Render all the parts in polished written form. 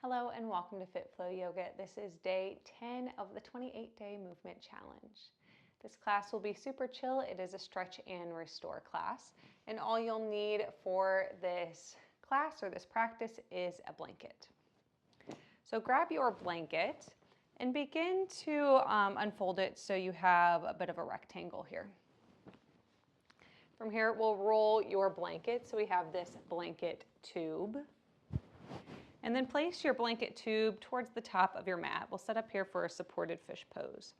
Hello and welcome to FitFlow Yoga. This is day 10 of the 28-day movement challenge. This class will be super chill. It is a stretch and restore class. And all you'll need for this class or this practice is a blanket. So grab your blanket and begin to unfold it so you have a bit of a rectangle here. From here, we'll roll your blanket. So we have this blanket tube. And then place your blanket tube towards the top of your mat. We'll set up here for a supported fish pose.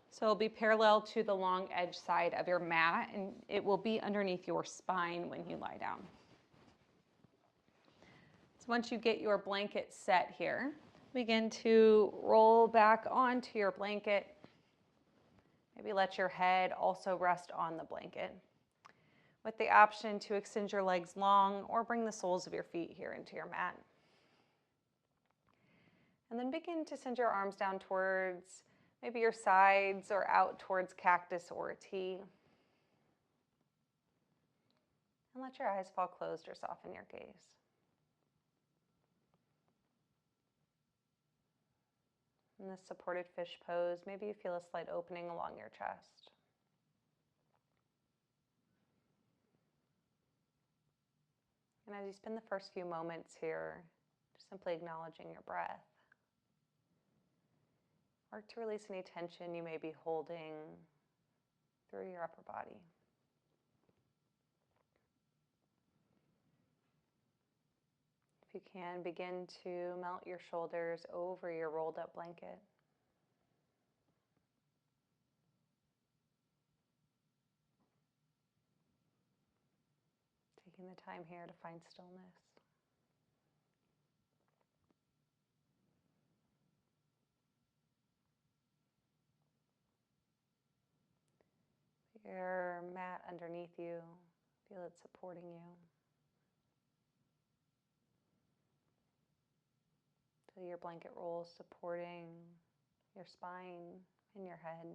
So it'll be parallel to the long edge side of your mat, and it will be underneath your spine when you lie down. So once you get your blanket set here, begin to roll back onto your blanket. Maybe let your head also rest on the blanket, with the option to extend your legs long or bring the soles of your feet here into your mat. And then begin to send your arms down towards maybe your sides or out towards cactus or a T. And let your eyes fall closed or soften your gaze. In this supported fish pose, maybe you feel a slight opening along your chest. And as you spend the first few moments here, just simply acknowledging your breath. Work to release any tension you may be holding through your upper body. If you can, begin to melt your shoulders over your rolled up blanket. Taking the time here to find stillness. Your mat underneath you, feel it supporting you. Feel your blanket rolls supporting your spine and your head.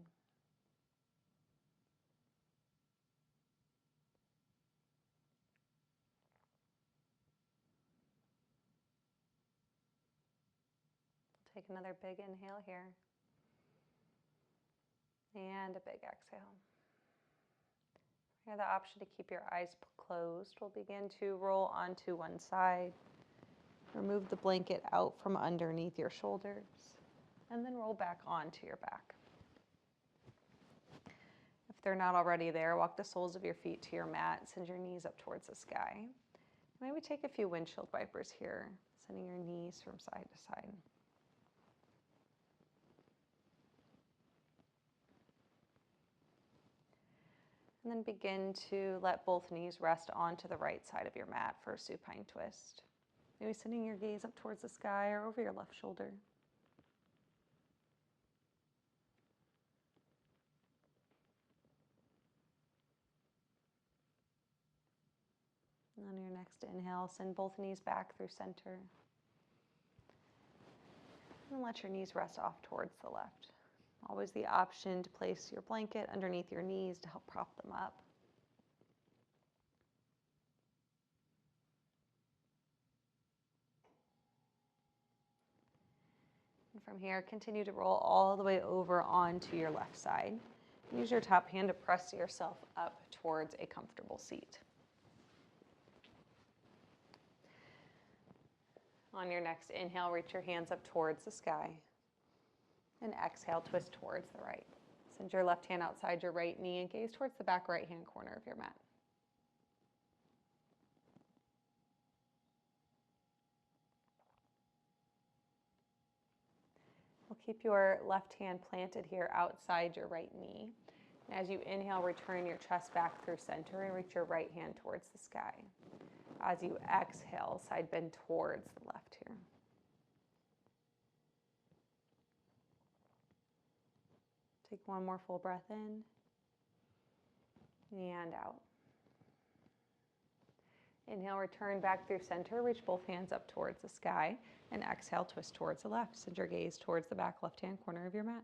Take another big inhale here. And a big exhale. You have the option to keep your eyes closed. We'll begin to roll onto one side. Remove the blanket out from underneath your shoulders. And then roll back onto your back. If they're not already there, walk the soles of your feet to your mat. Send your knees up towards the sky. Maybe take a few windshield wipers here, sending your knees from side to side. And then begin to let both knees rest onto the right side of your mat for a supine twist. Maybe sending your gaze up towards the sky or over your left shoulder. And on your next inhale, send both knees back through center. And let your knees rest off towards the left. Always the option to place your blanket underneath your knees to help prop them up. And from here, continue to roll all the way over onto your left side. Use your top hand to press yourself up towards a comfortable seat. On your next inhale, reach your hands up towards the sky. And exhale, twist towards the right. Send your left hand outside your right knee and gaze towards the back right-hand corner of your mat. We'll keep your left hand planted here outside your right knee. And as you inhale, return your chest back through center and reach your right hand towards the sky. As you exhale, side bend towards the left here. Take one more full breath in and out. Inhale, return back through center. Reach both hands up towards the sky. And exhale, twist towards the left. Send your gaze towards the back left-hand corner of your mat.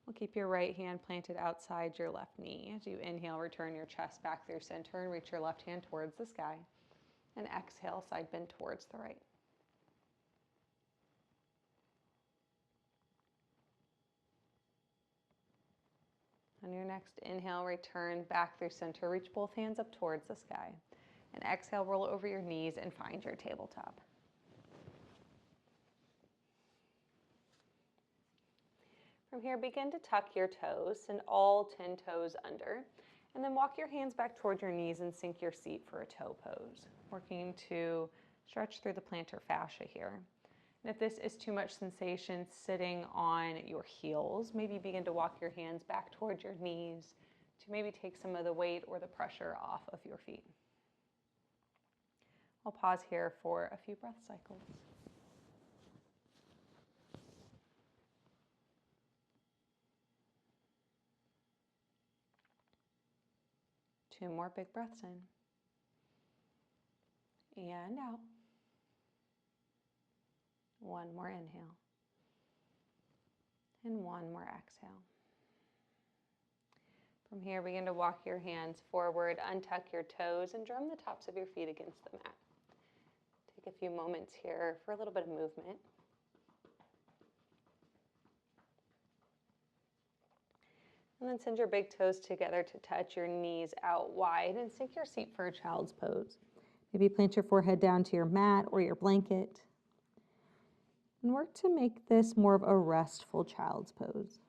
We'll keep your right hand planted outside your left knee. As you inhale, return your chest back through center and reach your left hand towards the sky. And exhale, side bend towards the right. On your next inhale, return back through center. Reach both hands up towards the sky. And exhale, roll over your knees and find your tabletop. From here, begin to tuck your toes, send all 10 toes under, and then walk your hands back toward your knees and sink your seat for a toe pose, working to stretch through the plantar fascia here. And if this is too much sensation sitting on your heels, maybe begin to walk your hands back toward your knees to maybe take some of the weight or the pressure off of your feet. I'll pause here for a few breath cycles. Two more big breaths in and out. One more inhale and one more exhale. From here, begin to walk your hands forward, untuck your toes, and drum the tops of your feet against the mat. Take a few moments here for a little bit of movement. And then send your big toes together to touch your knees out wide and sink your seat for a child's pose. Maybe plant your forehead down to your mat or your blanket. And work to make this more of a restful child's pose.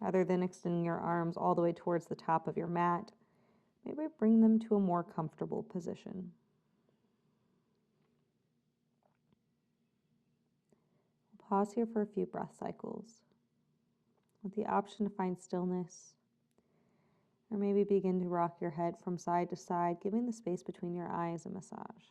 Rather than extending your arms all the way towards the top of your mat, maybe bring them to a more comfortable position. We'll pause here for a few breath cycles, with the option to find stillness, or maybe begin to rock your head from side to side, giving the space between your eyes a massage.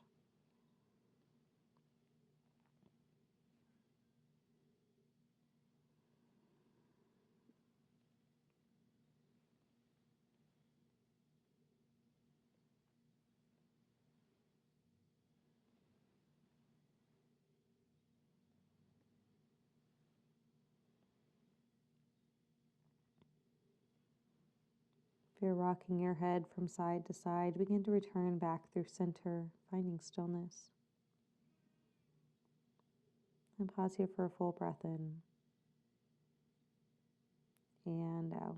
If you're rocking your head from side to side, begin to return back through center, finding stillness. And pause here for a full breath in and out.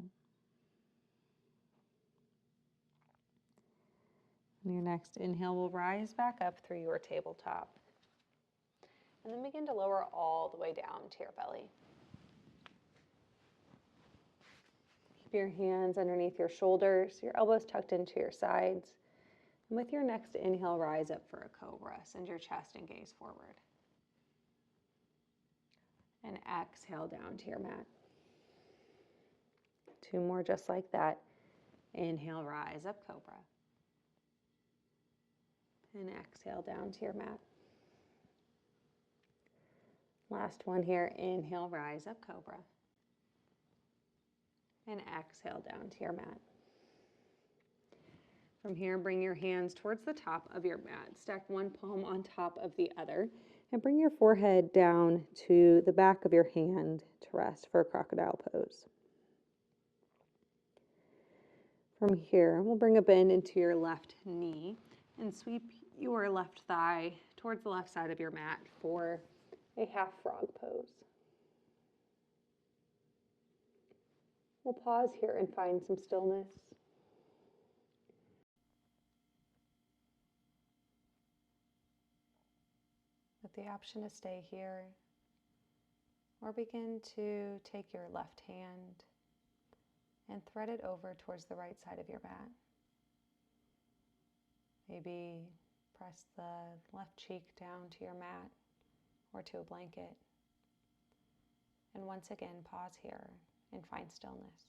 On your next inhale, we'll rise back up through your tabletop. And then begin to lower all the way down to your belly. Keep your hands underneath your shoulders, your elbows tucked into your sides. And with your next inhale, rise up for a cobra. Send your chest and gaze forward. And exhale down to your mat. Two more just like that. Inhale, rise up, cobra. And exhale down to your mat. Last one here. Inhale, rise up, cobra. And exhale down to your mat. From here, bring your hands towards the top of your mat. Stack one palm on top of the other. And bring your forehead down to the back of your hand to rest for a crocodile pose. From here, we'll bring a bend into your left knee and sweep your left thigh towards the left side of your mat for a half frog pose. We'll pause here and find some stillness. With the option to stay here, or begin to take your left hand and thread it over towards the right side of your mat. Maybe press the left cheek down to your mat or to a blanket. And once again, pause here and find stillness.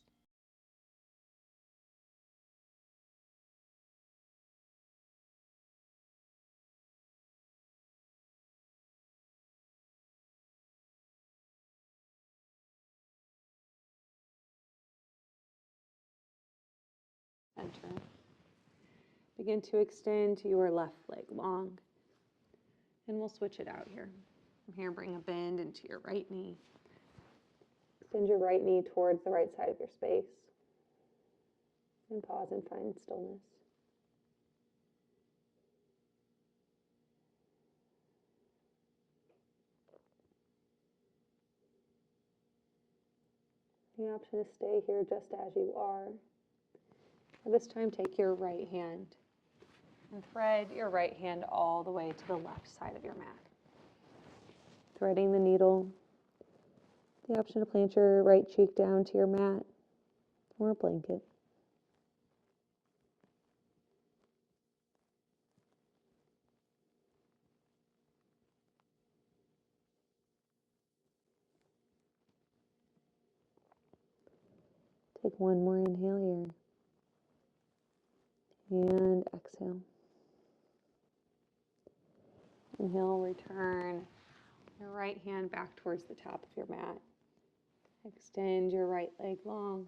Center. Begin to extend your left leg long. And we'll switch it out here. From here, bring a bend into your right knee. Extend your right knee towards the right side of your space. And pause and find stillness. The option is stay here just as you are. This time, take your right hand and thread your right hand all the way to the left side of your mat. Threading the needle, the option to plant your right cheek down to your mat or a blanket. Take one more inhale here. And exhale. Inhale, return your right hand back towards the top of your mat. Extend your right leg long.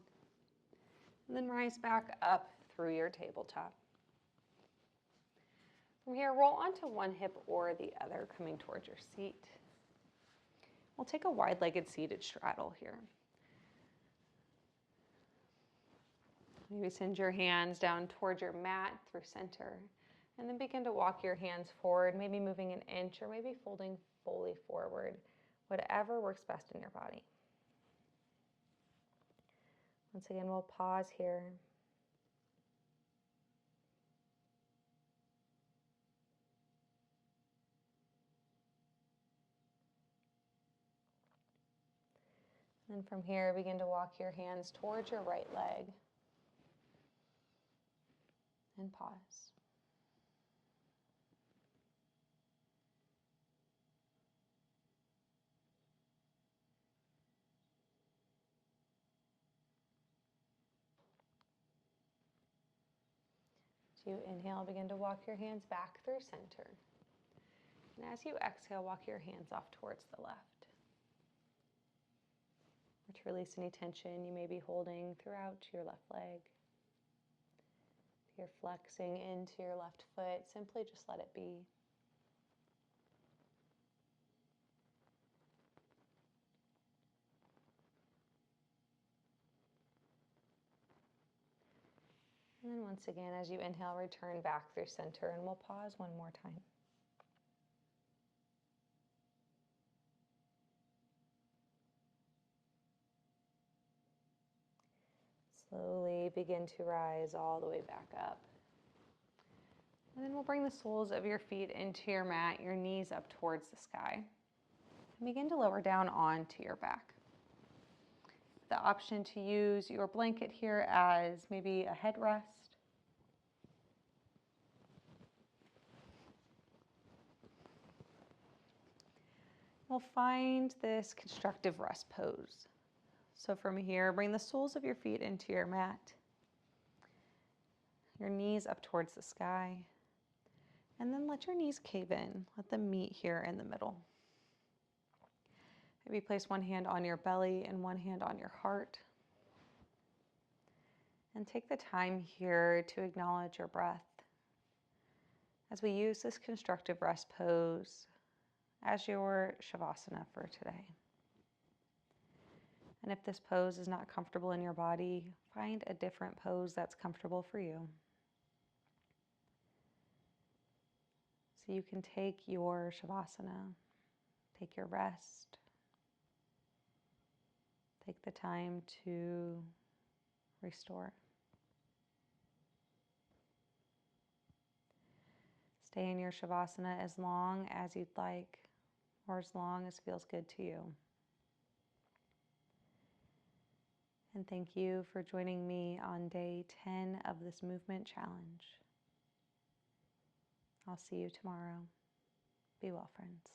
And then rise back up through your tabletop. From here, roll onto one hip or the other, coming towards your seat. We'll take a wide-legged seated straddle here. Maybe send your hands down towards your mat through center. And then begin to walk your hands forward, maybe moving an inch or maybe folding fully forward, whatever works best in your body. Once again, we'll pause here. And from here, begin to walk your hands towards your right leg. And pause. As you inhale, begin to walk your hands back through center. And as you exhale, walk your hands off towards the left. Or to release any tension you may be holding throughout your left leg. If you're flexing into your left foot, simply just let it be. And then once again, as you inhale, return back through center, and we'll pause one more time. Slowly begin to rise all the way back up. And then we'll bring the soles of your feet into your mat, your knees up towards the sky. And begin to lower down onto your back. The option to use your blanket here as maybe a headrest. We'll find this constructive rest pose. So from here, bring the soles of your feet into your mat, your knees up towards the sky, and then let your knees cave in. Let them meet here in the middle. Maybe place one hand on your belly and one hand on your heart. And take the time here to acknowledge your breath as we use this constructive rest pose as your Shavasana for today. And if this pose is not comfortable in your body, find a different pose that's comfortable for you. So you can take your Shavasana, take your rest, take the time to restore. Stay in your Shavasana as long as you'd like, or as long as feels good to you. And thank you for joining me on day 10 of this movement challenge. I'll see you tomorrow. Be well, friends.